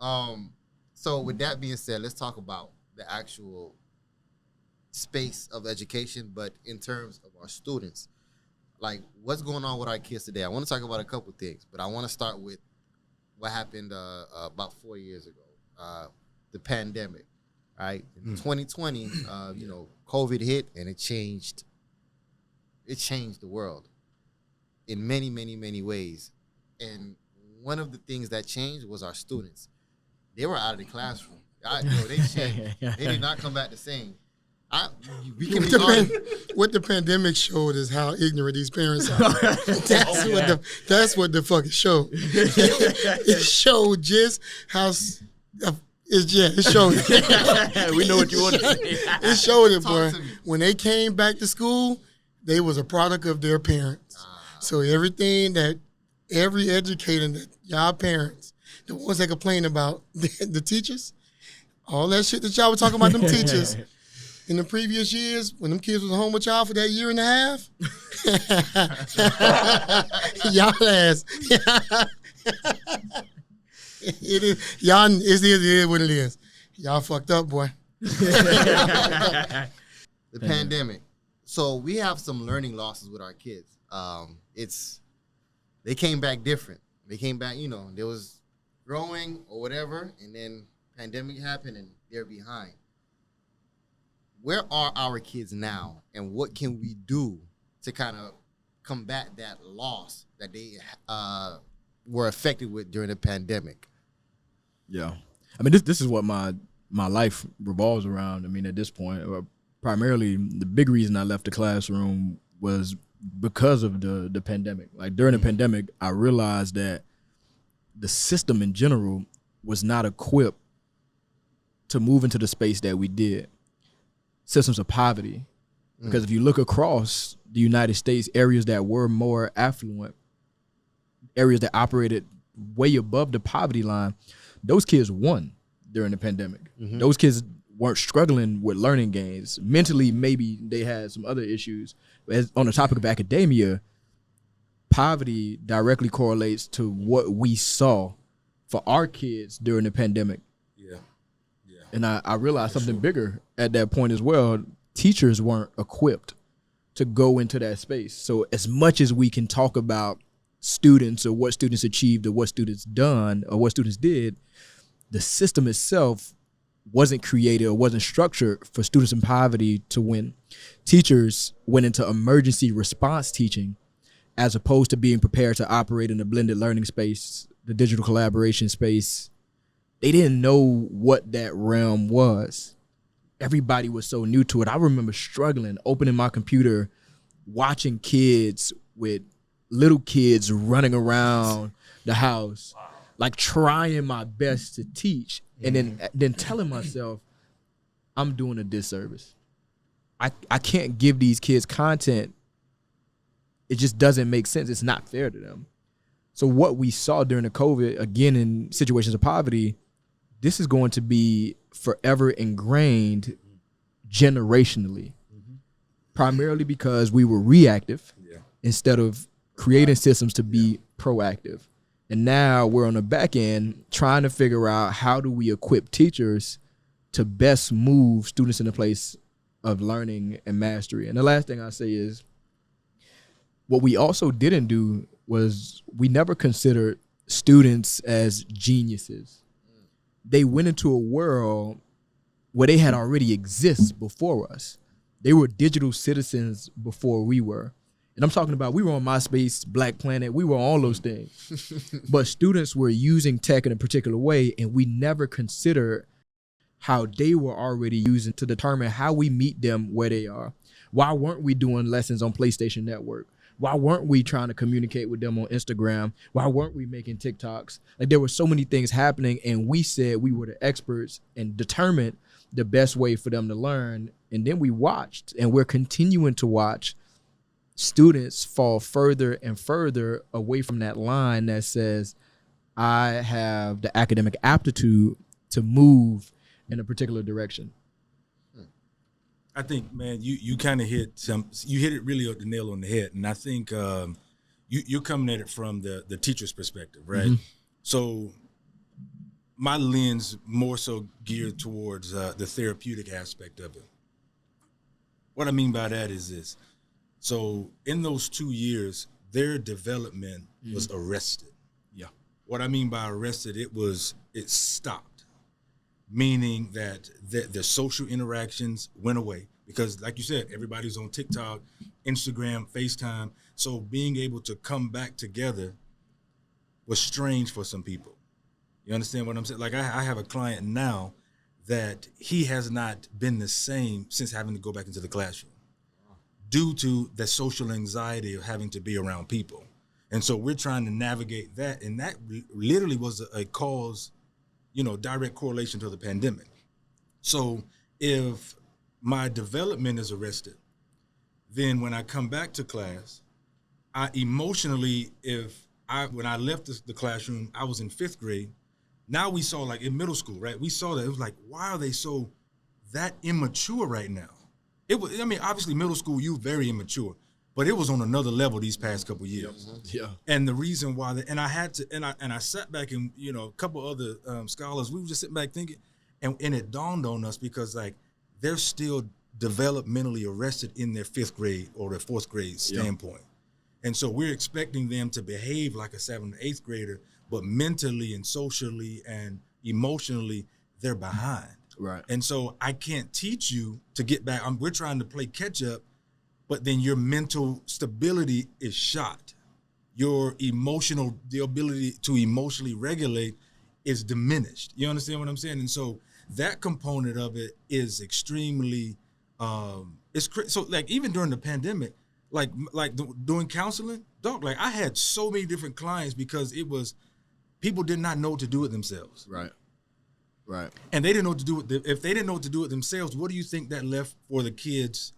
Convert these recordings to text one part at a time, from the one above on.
So with that being said, let's talk about the actual space of education, but in terms of our students, like what's going on with our kids today. I want to talk about a couple things, but I want to start with what happened about 4 years ago, the pandemic, right? In 2020, COVID hit and it changed the world in many, many, many ways. And one of the things that changed was our students. They were out of the classroom. They changed. They did not come back the same. We can be honest. What the pandemic showed is how ignorant these parents are. That's what the fucking show. It showed just how. It showed it. We know what you want to say. It showed it, boy. When they came back to school, they was a product of their parents. So everything that every educator, that y'all parents, the ones that complain about the teachers, all that shit that y'all were talking about them teachers in the previous years, when them kids was home with y'all for that year and a half, y'all ass. It is y'all. It is what it is. Y'all fucked up, boy. The pandemic. So we have some learning losses with our kids. They came back different. They came back, there was growing or whatever, and then pandemic happened and they're behind. Where are our kids now, and what can we do to kind of combat that loss that they were affected with during the pandemic? Yeah. I mean, this is what my life revolves around. I mean, at this point, primarily the big reason I left the classroom was because of the pandemic. Like during the pandemic, I realized that the system in general was not equipped to move into the space that we did. Systems of poverty. Because if you look across the United States, areas that were more affluent, areas that operated way above the poverty line, those kids won during the pandemic. Those kids weren't struggling with learning gains. Mentally, maybe they had some other issues. As on the topic of academia, poverty directly correlates to what we saw for our kids during the pandemic. And I realized something bigger at that point as well. Teachers weren't equipped to go into that space. So as much as we can talk about students or what students achieved or what students done or what students did, the system itself wasn't created or wasn't structured for students in poverty to win. Teachers went into emergency response teaching as opposed to being prepared to operate in the blended learning space, the digital collaboration space. They didn't know what that realm was. Everybody was so new to it. I remember struggling, opening my computer, watching kids with little kids running around the house, like trying my best to teach, and then telling myself, I'm doing a disservice. I can't give these kids content. It just doesn't make sense. It's not fair to them. So what we saw during the COVID, again, in situations of poverty, this is going to be forever ingrained generationally, primarily because we were reactive instead of creating systems to be proactive. And now we're on the back end trying to figure out how do we equip teachers to best move students in a place of learning and mastery. And the last thing I say is what we also didn't do was we never considered students as geniuses. They went into a world where they had already exist before us. They were digital citizens before we were. And I'm talking about we were on MySpace, Black Planet, we were on all those things. But students were using tech in a particular way, and we never considered how they were already using to determine how we meet them where they are. Why weren't we doing lessons on PlayStation Network? Why weren't we trying to communicate with them on Instagram? Why weren't we making TikToks? Like there were so many things happening, and we said we were the experts and determined the best way for them to learn. And then we watched, and we're continuing to watch students fall further and further away from that line that says, I have the academic aptitude to move in a particular direction. I think, man, you kind of hit it really the nail on the head. And I think you're coming at it from the teacher's perspective, right? So my lens more so geared towards the therapeutic aspect of it. What I mean by that is this. So in those 2 years, their development was arrested. Yeah. What I mean by arrested, it stopped, meaning that the social interactions went away because, like you said, everybody's on TikTok, Instagram, FaceTime. So being able to come back together was strange for some people. You understand what I'm saying? Like I have a client now that he has not been the same since having to go back into the classroom due to the social anxiety of having to be around people. And so we're trying to navigate that. And that literally was a cause, direct correlation to the pandemic. So if my development is arrested, then when I come back to class, I emotionally, when I left the classroom, I was in 5th grade. Now we saw, like in middle school, right? We saw that it was like, why are they so that immature right now? It was, obviously middle school, you very immature, but it was on another level these past couple of years. Yeah. And the reason why, and I had to, and I sat back and, a couple other scholars, we were just sitting back thinking, and it dawned on us because like they're still developmentally arrested in their 5th grade or their 4th grade standpoint. And so we're expecting them to behave like a 7th or 8th grader, but mentally and socially and emotionally, they're behind. Right. And so I can't teach you to get back. We're trying to play catch up, but then your mental stability is shot. Your the ability to emotionally regulate is diminished. You understand what I'm saying? And so that component of it is extremely, so like even during the pandemic, like doing counseling, dog, like I had so many different clients because it was, people did not know what to do with themselves. Right. Right. And they didn't know what to do with if they didn't know what to do with themselves, what do you think that left for the kids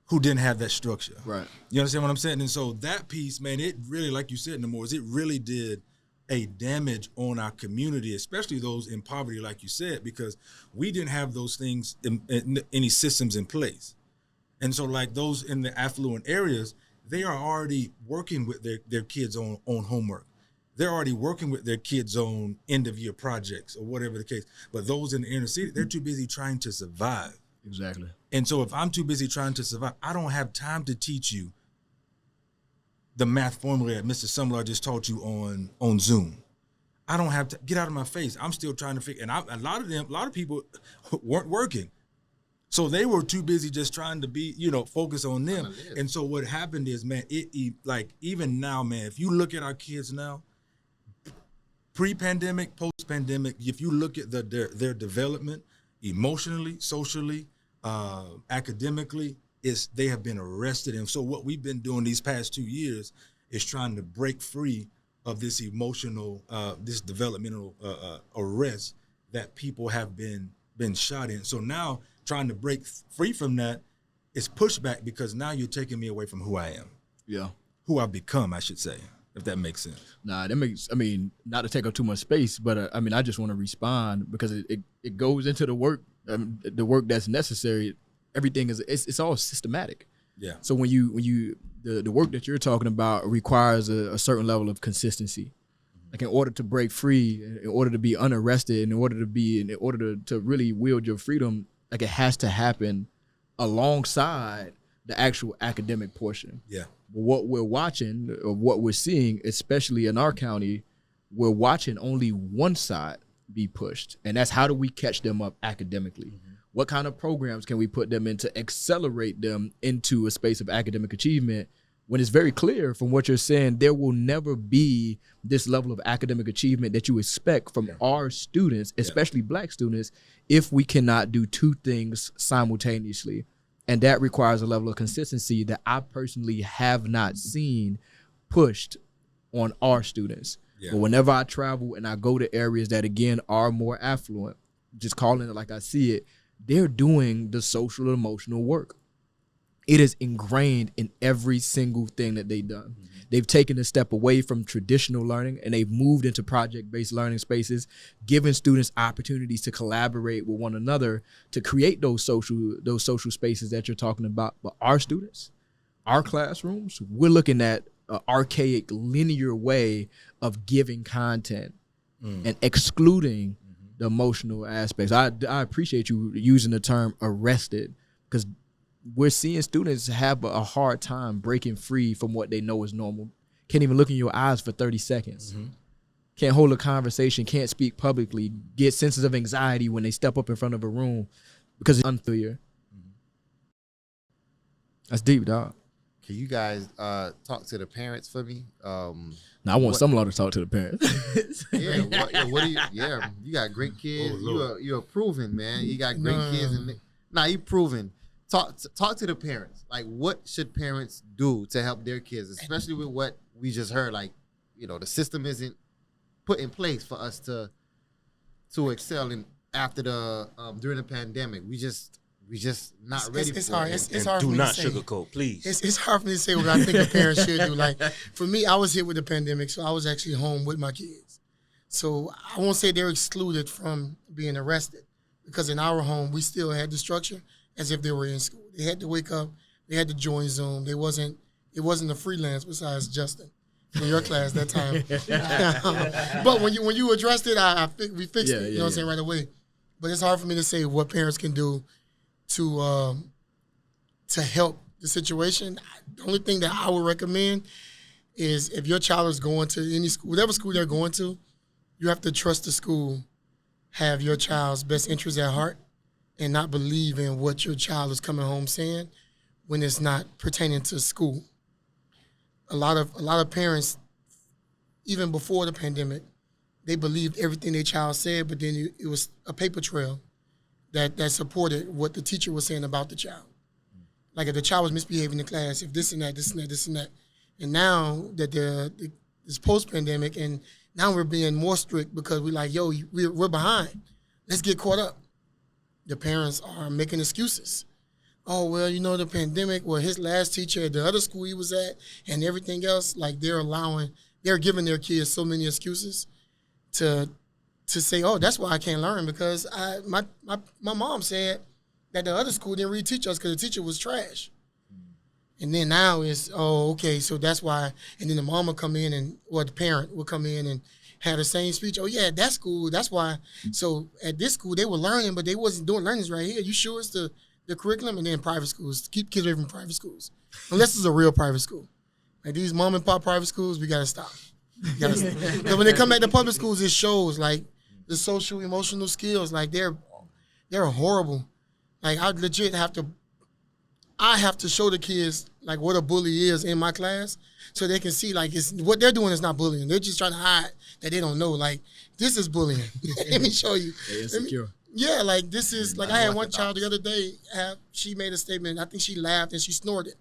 who didn't have that structure? Right. You understand what I'm saying? And so that piece, man, it really, like you said, Nemours, it really did a damage on our community, especially those in poverty, like you said, because we didn't have those things, any systems in place. And so like those in the affluent areas, they are already working with their kids on homework. They're already working with their kids on end of year projects or whatever the case. But those in the inner city, they're too busy trying to survive. Exactly. And so if I'm too busy trying to survive, I don't have time to teach you the math formula that Mr. Sumler just taught you on Zoom. I don't have to get out of my face. I'm still trying to figure, and a lot of people weren't working. So they were too busy just trying to be, focus on them. And so what happened is, man, like even now, man, if you look at our kids now, pre-pandemic, post-pandemic, if you look at their development emotionally, socially, academically, they have been arrested. And so what we've been doing these past 2 years is trying to break free of this emotional, this developmental arrest that people have been shot in. So now trying to break free from that is pushback because now you're taking me away from who I am. Yeah. Who I've become, I should say, if that makes sense. Nah, that makes, not to take up too much space, but I just want to respond because it goes into the work that's necessary. Everything it's all systematic. Yeah. So when the work that you're talking about requires a certain level of consistency. Like in order to break free, in order to be unarrested, in order to really wield your freedom, like it has to happen alongside the actual academic portion. Yeah. What we're watching or what we're seeing, especially in our county, we're watching only one side be pushed. And that's how do we catch them up academically? Mm-hmm. What kind of programs can we put them in to accelerate them into a space of academic achievement when it's very clear from what you're saying, there will never be this level of academic achievement that you expect from our students, especially Black students, if we cannot do two things simultaneously. And that requires a level of consistency that I personally have not seen pushed on our students. Yeah. But whenever I travel and I go to areas that, again, are more affluent, just calling it like I see it, they're doing the social and emotional work. It is ingrained in every single thing that they've done. Mm-hmm. They've taken a step away from traditional learning and they've moved into project-based learning spaces, giving students opportunities to collaborate with one another to create those social spaces that you're talking about. But our students, our classrooms, we're looking at an archaic linear way of giving content and excluding the emotional aspects. I appreciate you using the term arrested, because we're seeing students have a hard time breaking free from what they know is normal. Can't even look in your eyes for 30 seconds. Can't hold a conversation, can't speak publicly, get senses of anxiety when they step up in front of a room because it's unfamiliar. That's deep, dog. Can you guys talk to the parents for me? Now I want some law to talk to the parents. What do you? Yeah, you got great kids. You're proven, man. You got great kids, and you proven. Talk to the parents. Like, what should parents do to help their kids, especially with what we just heard? Like, the system isn't put in place for us to excel in after the during the pandemic. We just not ready for it. It's hard do for me not to say. sugarcoat, please. It's hard for me to say what I think a parent should do. Like, for me, I was hit with the pandemic, so I was actually home with my kids. So I won't say they're excluded from being arrested, because in our home, we still had the structure as if they were in school. They had to wake up. They had to join Zoom. It wasn't a freelance besides Justin in your class that time. But when you addressed it, we fixed it. You know what I'm saying, right away. But it's hard for me to say what parents can do to help the situation. The only thing that I would recommend is, if your child is going to any school, whatever school they're going to, you have to trust the school, have your child's best interests at heart, and not believe in what your child is coming home saying when it's not pertaining to school. A lot of parents, even before the pandemic, they believed everything their child said, but then it was a paper trail that supported what the teacher was saying about the child. Like, if the child was misbehaving in class, if this and that, this and that, this and that. And now that this post-pandemic, and now we're being more strict because we're like, yo, we're behind. Let's get caught up. The parents are making excuses. Oh, well, the pandemic, well, his last teacher at the other school he was at and everything else, like, they're giving their kids so many excuses to say, oh, that's why I can't learn, because my mom said that the other school didn't reteach us because the teacher was trash. And then now it's, oh, okay, so that's why. And then the mom will come in, or the parent will come in and have the same speech. Oh, yeah, that school, that's why. So at this school, they were learning, but they wasn't doing learnings right here. You sure it's the curriculum? And then private schools. Keep kids away from private schools. Unless it's a real private school. Like, these mom and pop private schools, we got to stop. Because when they come back to public schools, it shows, like, the social, emotional skills. Like, they're horrible. Like, I legit have to show the kids, like, what a bully is in my class, so they can see, like, it's what they're doing is not bullying. They're just trying to hide that they don't know. Like, this is bullying. Let me show you. They're insecure. Yeah, like, this is, like, I had one child the other day, she made a statement. I think she laughed and she snorted.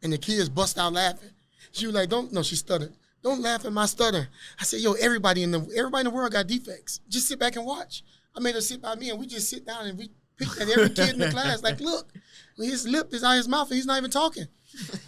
And the kids bust out laughing. She was like, she stuttered. Don't laugh at my stutter. I said, yo, everybody in the world got defects. Just sit back and watch. I made her sit by me, and we just sit down and we picked at every kid in the class. Like, look, his lip is out his mouth and he's not even talking.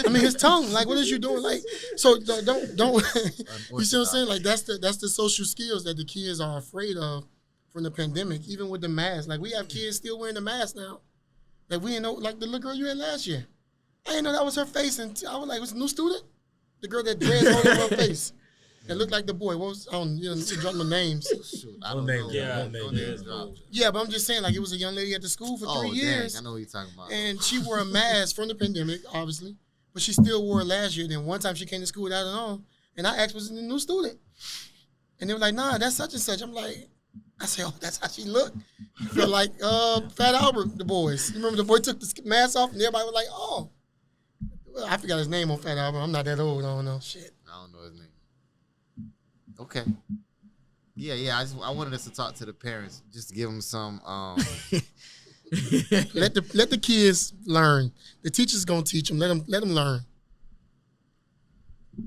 I mean, his tongue. Like, what is you doing? Like, so don't. You see what I'm saying? Like, that's the social skills that the kids are afraid of from the pandemic. Even with the mask, like, we have kids still wearing the mask now. Like, we didn't know, like, the little girl you had last year. I didn't know that was her face, and I was like, was it a new student? The girl that dreads all over her face. That looked like the boy. What was, drop my names. Shoot, I don't know. Yeah, but I'm just saying, like, it was a young lady at the school for 3 years. Dang, I know what you're talking about. And she wore a mask from the pandemic, obviously, but she still wore it last year. Then one time she came to school without it on, and I asked, was it a new student? And they were like, nah, that's such and such. I'm like, I said, oh, that's how she looked. I feel like Fat Albert, the boys. You remember the boy took the mask off, and everybody was like, oh. Well, I forgot his name on Fat Albert. I'm not that old. I don't know. Shit. I don't know his name. Okay. Yeah. I wanted us to talk to the parents, just to give them some. Let the kids learn. The teacher's gonna teach them. Let them learn.